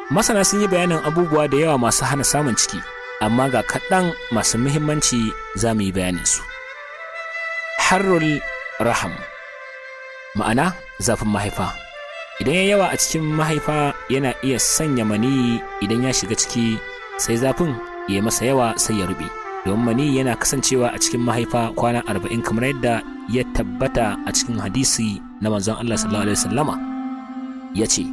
Masana sun yi bayanin abubuwa da yawa masu hana samun ciki, amma ga kaɗan masu muhimmanci za mu yi bayaninsu. Harrul raham, ma'ana zafin mahaifa. Idan ya yawa a cikin mahaifa yana iya sanya maniyi, idan ya shiga ciki sai zafin ya masa yawa sai ya rube. Domin maniyi yana kasancewa a cikin mahaifa kwana 40 kamar yadda ya tabbata a cikin hadisi na manzon Allah sallallahu alaihi wasallama. Ya ce,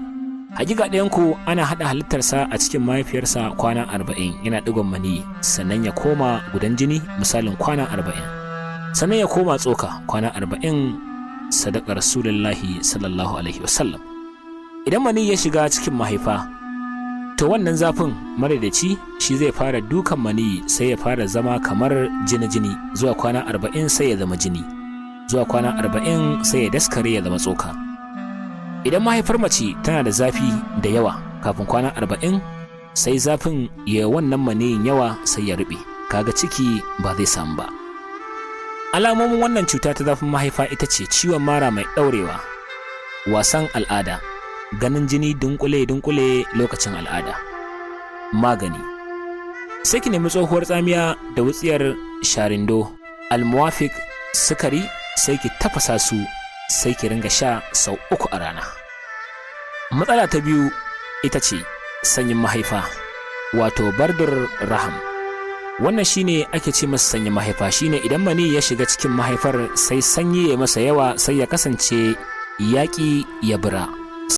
hakika ɗayanku ana haɗa halittarsa a cikin mahaifiyarsa kwana 40 yana ɗigon maniyi, sannan ya koma gudan jini misalin kwana 40, sannan ya koma tsoka kwana 40. Sadaka Rasulullahi sallallahu alaihi wasallam. Idan maniyi ya shiga cikin mahaifa, to wannan zafin madadaci shi zai fara dukan maniyi sai ya fara zama kamar jini-jini, zuwa kwana 40 sai ya zama jini, zuwa kwana 40 sai ya daskare ya zama tsoka. Idan mahaifar mace tana da zafi da yawa kafin kwana 40, sai zafin ya wannan maniyin yawa sai ya rube, kaga ciki ba zai samu ba. Alamomin wannan cuta ta zafin mahaifa ita ce ciwon mara mai ɗaurewa, wasan al'ada, ganin jini dunkule-dunkule lokacin al'ada. Magani: sai ki nemi tsohuwar tsamiya da wutsiyar sharindo, almuwafik, sukari, sai ki tafasa su sai ki ringa sha sau 3 a rana. Matsala ta biyu ita ce sanyin mahaifa, wato bardur raham. Wannan shine ake ce masa sanyin mahaifa, shine idan mani ya shiga cikin mahaifar sai sanyi ya masa yawa sai ya kasance yaƙi ya bura.